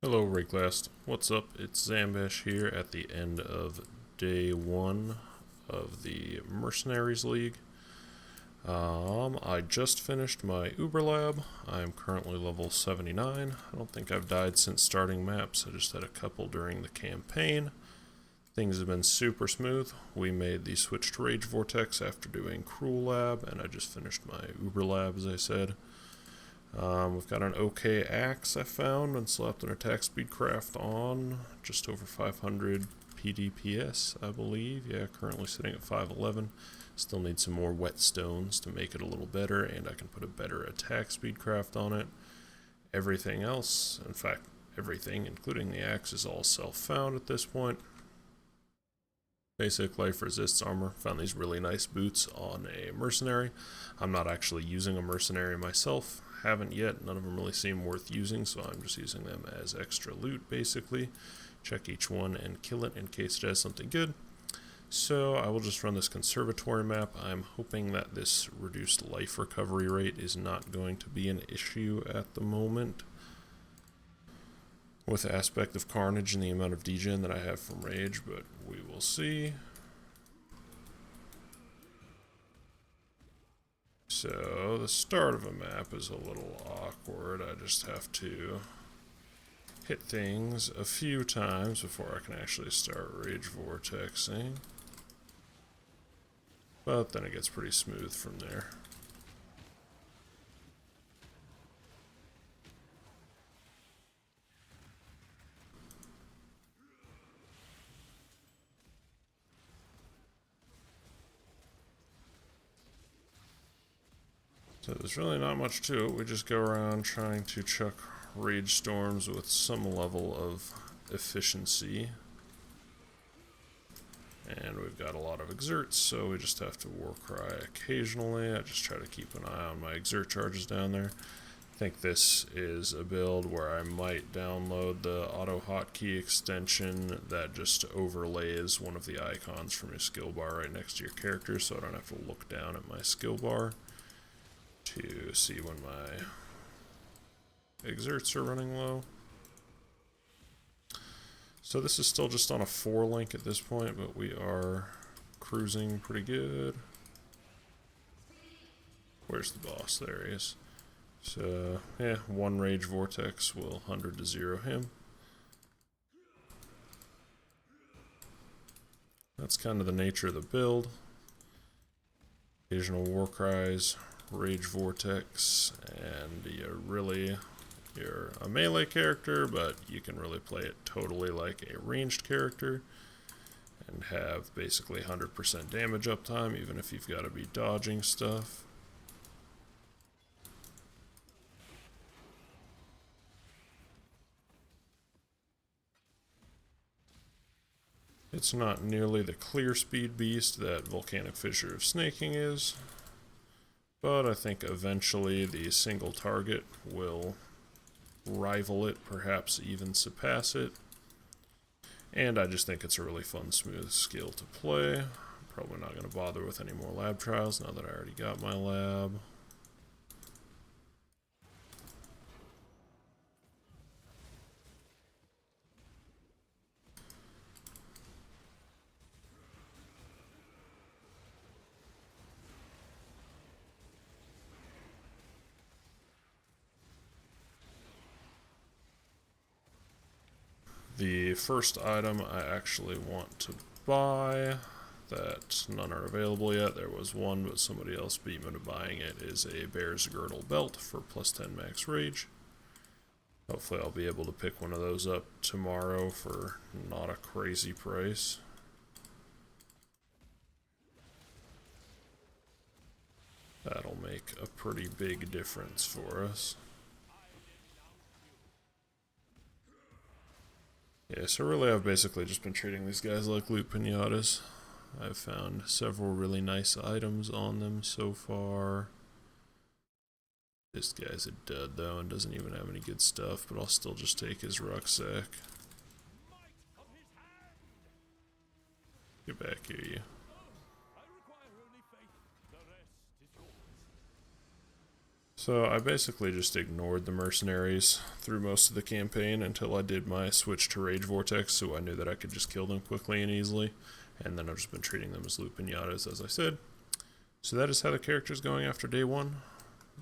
Hello, Rayclast. What's up? It's Zambash here at the end of day one of the Mercenaries League. I just finished my Uber Lab. I'm currently level 79. I don't think I've died since starting maps. I just had a couple during the campaign. Things have been super smooth. We made the switch to Rage Vortex after doing Cruel Lab, and I just finished my Uber Lab, as I said. We've got an okay axe I found and slapped an attack speed craft on, just over 500 PDPS, I believe. Yeah, currently sitting at 511. Still need some more whetstones to make it a little better, and I can put a better attack speed craft on it. Everything else, in fact, everything, including the axe, is all self-found at this point. Basic life resists armor. Found these really nice boots on a mercenary. I'm not actually using a mercenary myself. Haven't yet. None of them really seem worth using, so I'm just using them as extra loot, basically. Check each one and kill it in case it has something good. So I will just run this Conservatory map. I'm hoping that this reduced life recovery rate is not going to be an issue at the moment, with the aspect of carnage and the amount of degen that I have from rage, but we will see. So the start of a map is a little awkward. I just have to hit things a few times before I can actually start rage vortexing. But then it gets pretty smooth from there. So there's really not much to it. We just go around trying to chuck rage storms with some level of efficiency. And we've got a lot of exerts, so we just have to warcry occasionally. I just try to keep an eye on my exert charges down there. I think this is a build where I might download the auto hotkey extension that just overlays one of the icons from your skill bar right next to your character, so I don't have to look down at my skill bar to see when my exerts are running low. So this is still just on a 4 link at this point, but we are cruising pretty good. Where's the boss? There he is. So yeah, one rage vortex will 100 to 0 him. That's kind of the nature of the build. Occasional war cries, rage vortex, and you're a melee character, but you can really play it totally like a ranged character and have basically 100% damage uptime, even if you've got to be dodging stuff. It's not nearly the clear speed beast that Volcanic Fissure of Snaking is, but I think eventually the single target will rival it, perhaps even surpass it. And I just think it's a really fun, smooth skill to play. I'm probably not going to bother with any more lab trials now that I already got my lab. The first item I actually want to buy that none are available yet, there was one but somebody else beat me to buying it, is a Bear's Girdle belt for plus 10 max rage. Hopefully I'll be able to pick one of those up tomorrow for not a crazy price. That'll make a pretty big difference for us. Yeah, so really I've basically just been treating these guys like loot pinatas. I've found several really nice items on them so far. This guy's a dud though and doesn't even have any good stuff, but I'll still just take his rucksack. Get back here, you. So I basically just ignored the mercenaries through most of the campaign until I did my switch to Rage Vortex, so I knew that I could just kill them quickly and easily, and then I've just been treating them as loot pinatas, as I said. So that is how the character's going after day one.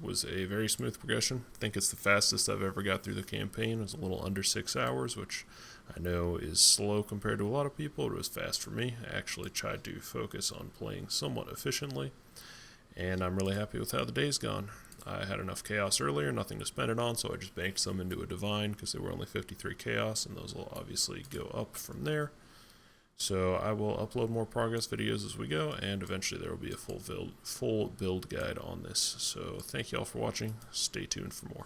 It was a very smooth progression. I think it's the fastest I've ever got through the campaign. It was a little under 6 hours, which I know is slow compared to a lot of people. It was fast for me. I actually tried to focus on playing somewhat efficiently, and I'm really happy with how the day's gone. I had enough chaos earlier, nothing to spend it on, so I just banked some into a divine because they were only 53 chaos, and those will obviously go up from there. So I will upload more progress videos as we go, and eventually there will be a full build guide on this. So thank you all for watching. Stay tuned for more.